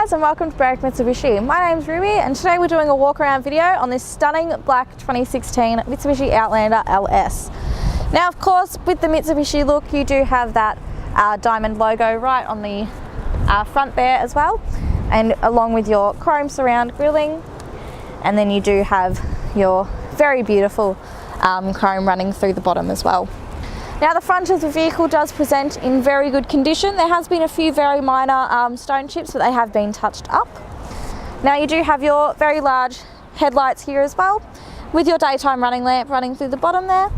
guys, and welcome to Mitsubishi. My name's Ruby, and today we're doing a walk around video on this stunning black 2016 Mitsubishi Outlander LS. Now of course, with the Mitsubishi look, you do have that diamond logo right on the front there as well, and along with your chrome surround grilling, and then you do have your very beautiful chrome running through the bottom as well. Now the front of the vehicle does present in very good condition. There has been a few very minor stone chips, but they have been touched up. Now you do have your very large headlights here as well, with your daytime running lamp running through the bottom there,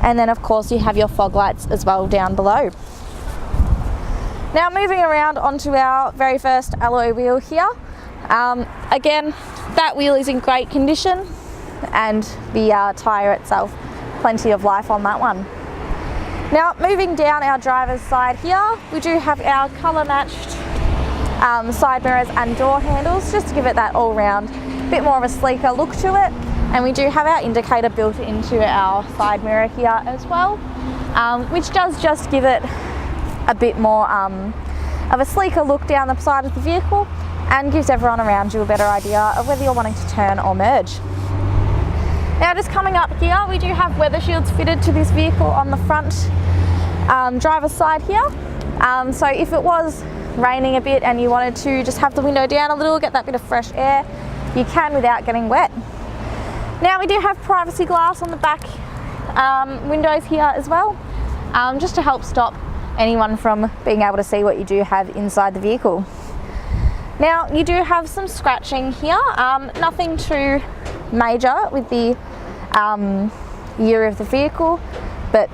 and then of course you have your fog lights as well down below. Now moving around onto our very first alloy wheel here, again that wheel is in great condition, and the tyre itself, plenty of life on that one. Now moving down our driver's side here, we do have our colour matched side mirrors and door handles, just to give it that all round bit more of a sleeker look to it. And we do have our indicator built into our side mirror here as well, which does just give it a bit more of a sleeker look down the side of the vehicle, and gives everyone around you a better idea of whether you're wanting to turn or merge. Now just coming up here, we do have weather shields fitted to this vehicle on the front driver's side here. So if it was raining a bit and you wanted to just have the window down a little, get that bit of fresh air, you can without getting wet. Now we do have privacy glass on the back windows here as well, just to help stop anyone from being able to see what you do have inside the vehicle. Now you do have some scratching here, nothing too major with the year of the vehicle, but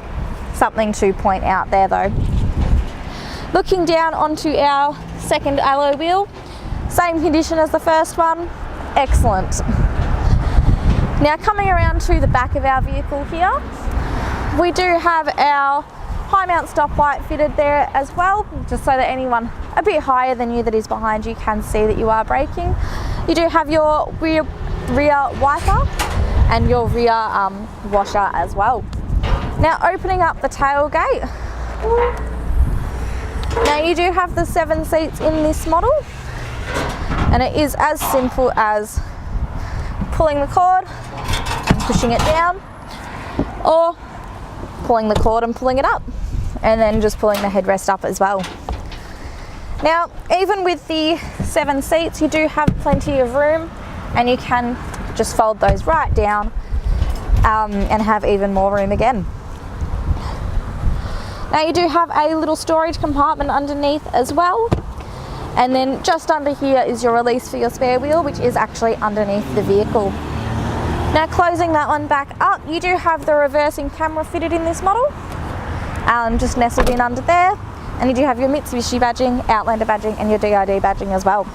something to point out there though. Looking down onto our second alloy wheel, same condition as the first one, excellent. Now coming around to the back of our vehicle here, we do have our high mount stoplight fitted there as well, just so that anyone a bit higher than you that is behind you can see that you are braking. You do have your rear wiper and your rear washer as well. Now opening up the tailgate, now you do have the 7 seats in this model, and it is as simple as pulling the cord and pushing it down, or pulling the cord and pulling it up, and then just pulling the headrest up as well. Now even with the 7 seats, you do have plenty of room, and you can just fold those right down and have even more room again. Now you do have a little storage compartment underneath as well, and then just under here is your release for your spare wheel, which is actually underneath the vehicle. Now closing that one back up, you do have the reversing camera fitted in this model, just nestled in under there, and you do have your Mitsubishi badging, Outlander badging, and your DID badging as well.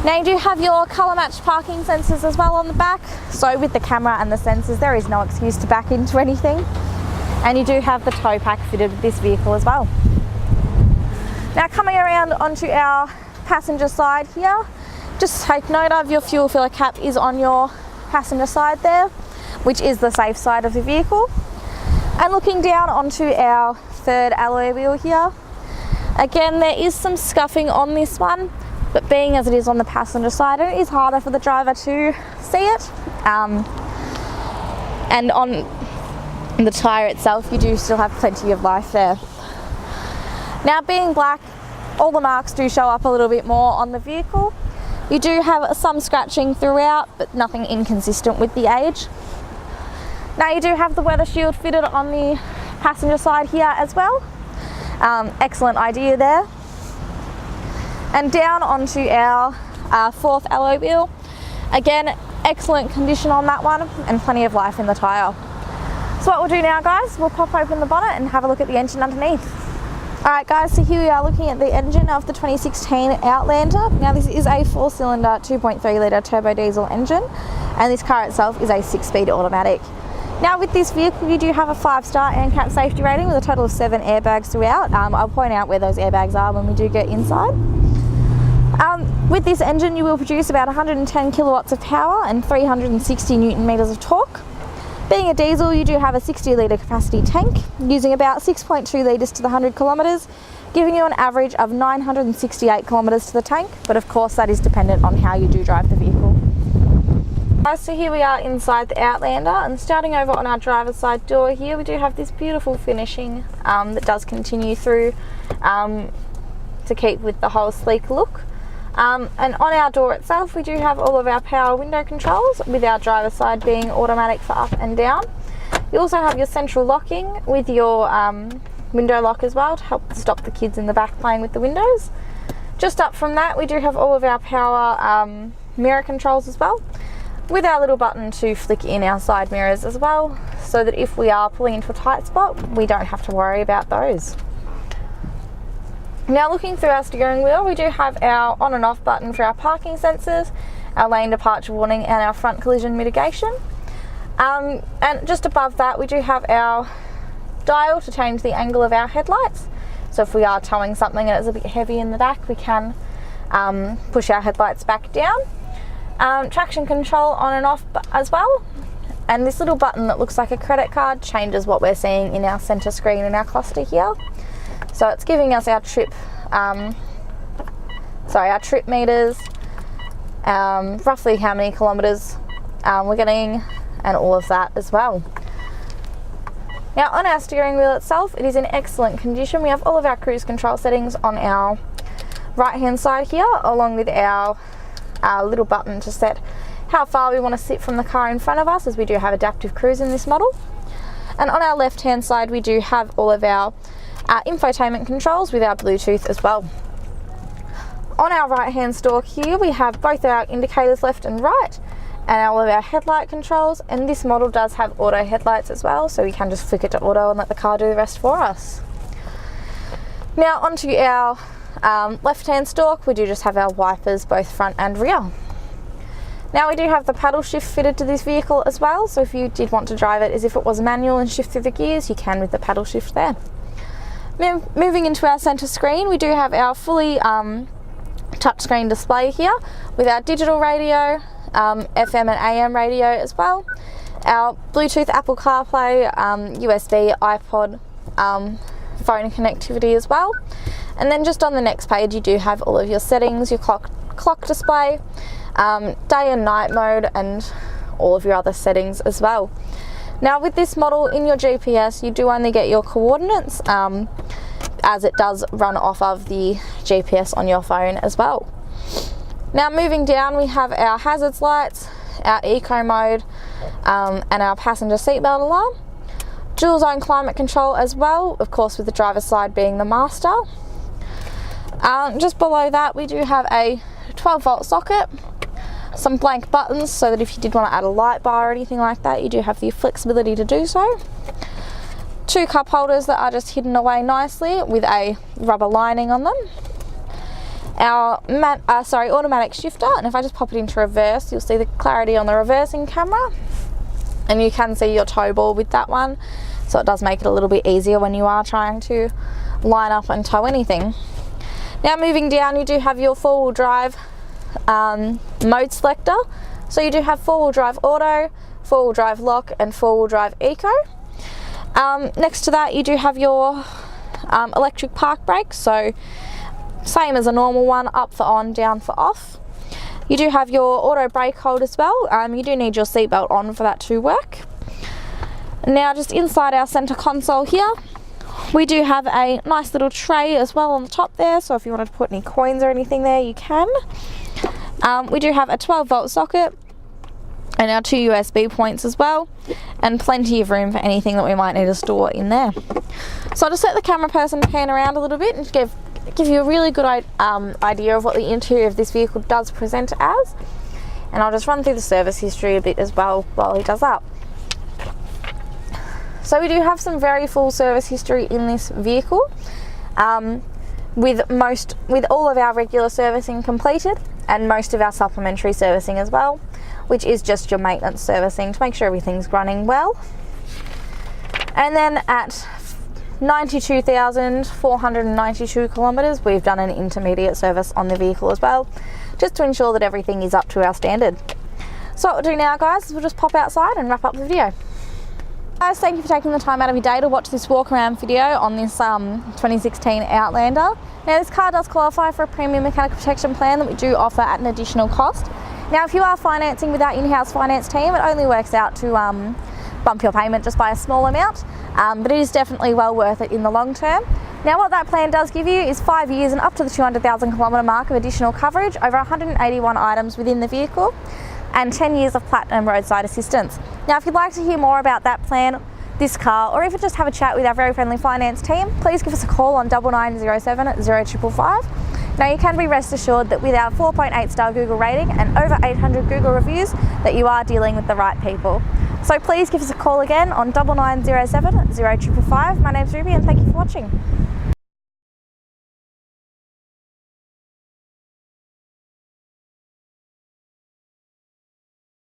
Now you do have your colour matched parking sensors as well on the back, so with the camera and the sensors there is no excuse to back into anything. And you do have the tow pack fitted with this vehicle as well. Now coming around onto our passenger side here, just take note of your fuel filler cap is on your passenger side there, which is the safe side of the vehicle. And looking down onto our third alloy wheel here, again there is some scuffing on this one, but being as it is on the passenger side, it is harder for the driver to see it. And on the tyre itself, you do still have plenty of life there. Now being black, all the marks do show up a little bit more on the vehicle. You do have some scratching throughout, but nothing inconsistent with the age. Now you do have the weather shield fitted on the passenger side here as well. Excellent idea there. And down onto our fourth alloy wheel, again excellent condition on that one, and plenty of life in the tyre. So what we'll do now guys, we'll pop open the bonnet and have a look at the engine underneath. Alright guys, so here we are looking at the engine of the 2016 Outlander. Now this is a 4-cylinder 2.3 litre turbo diesel engine, and this car itself is a 6-speed automatic. Now with this vehicle you do have a 5-star ANCAP safety rating with a total of 7 airbags throughout. I'll point out where those airbags are when we do get inside. With this engine you will produce about 110 kilowatts of power and 360 newton meters of torque. Being a diesel, you do have a 60 litre capacity tank, using about 6.2 litres to the 100 kilometres, giving you an average of 968 kilometres to the tank, but of course that is dependent on how you do drive the vehicle. So here we are inside the Outlander, and starting over on our driver's side door here, we do have this beautiful finishing that does continue through to keep with the whole sleek look. And on our door itself, we do have all of our power window controls, with our driver's side being automatic for up and down. You also have your central locking with your window lock as well, to help stop the kids in the back playing with the windows. Just up from that, we do have all of our power mirror controls as well, with our little button to flick in our side mirrors as well, so that if we are pulling into a tight spot, we don't have to worry about those. Now looking through our steering wheel, we do have our on and off button for our parking sensors, our lane departure warning, and our front collision mitigation. And just above that, we do have our dial to change the angle of our headlights. So if we are towing something and it's a bit heavy in the back, we can push our headlights back down. Traction control on and off as well, and this little button that looks like a credit card changes what we're seeing in our center screen in our cluster here. So it's giving us our trip meters, roughly how many kilometers we're getting, and all of that as well. Now on our steering wheel itself, it is in excellent condition. We have all of our cruise control settings on our right hand side here, along with our little button to set how far we want to sit from the car in front of us, as we do have adaptive cruise in this model. And on our left hand side, we do have all of our infotainment controls with our Bluetooth as well. On our right hand stalk here, we have both our indicators left and right, and all of our headlight controls, and this model does have auto headlights as well, so we can just flick it to auto and let the car do the rest for us. Now onto our left hand stalk, we do just have our wipers both front and rear. Now we do have the paddle shift fitted to this vehicle as well, so if you did want to drive it as if it was manual and shift through the gears, you can with the paddle shift there. Moving into our center screen, we do have our fully touchscreen display here with our digital radio, FM and AM radio as well, our Bluetooth, Apple CarPlay, USB, iPod, phone connectivity as well. And then just on the next page, you do have all of your settings, your clock display, day and night mode, and all of your other settings as well. Now with this model, in your GPS, you do only get your coordinates, as it does run off of the GPS on your phone as well. Now moving down, we have our hazards lights, our eco mode, and our passenger seatbelt alarm. Dual zone climate control as well, of course with the driver's side being the master. Just below that, we do have a 12-volt socket, some blank buttons so that if you did want to add a light bar or anything like that, you do have the flexibility to do so. Two cup holders that are just hidden away nicely with a rubber lining on them. Our automatic shifter, and if I just pop it into reverse, you'll see the clarity on the reversing camera, and you can see your tow ball with that one, so it does make it a little bit easier when you are trying to line up and tow anything. Now moving down, you do have your four-wheel drive mode selector. So you do have four-wheel drive auto, four-wheel drive lock, and four-wheel drive eco. Next to that, you do have your electric park brakes, so same as a normal one, up for on, down for off. You do have your auto brake hold as well. You do need your seatbelt on for that to work. Now just inside our center console here, we do have a nice little tray as well on the top there, so if you wanted to put any coins or anything there, you can. We do have a 12-volt socket and our 2 USB points as well, and plenty of room for anything that we might need to store in there. So I'll just let the camera person pan around a little bit and give you a really good idea of what the interior of this vehicle does present as, and I'll just run through the service history a bit as well while he does that. So we do have some very full service history in this vehicle, with all of our regular servicing completed and most of our supplementary servicing as well, which is just your maintenance servicing to make sure everything's running well. And then at 92,492 kilometres, we've done an intermediate service on the vehicle as well, just to ensure that everything is up to our standard. So what we'll do now, guys, is we'll just pop outside and wrap up the video. Guys, thank you for taking the time out of your day to watch this walk around video on this 2016 Outlander. Now this car does qualify for a premium mechanical protection plan that we do offer at an additional cost. Now if you are financing with our in-house finance team, it only works out to bump your payment just by a small amount, but it is definitely well worth it in the long term. Now what that plan does give you is 5 years and up to the 200,000 kilometre mark of additional coverage over 181 items within the vehicle, and 10 years of platinum roadside assistance. Now if you'd like to hear more about that plan, this car, or even just have a chat with our very friendly finance team, please give us a call on 9907 0555. Now you can be rest assured that with our 4.8 star Google rating and over 800 Google reviews that you are dealing with the right people. So please give us a call again on 9907 0555. My name's Ruby and thank you for watching.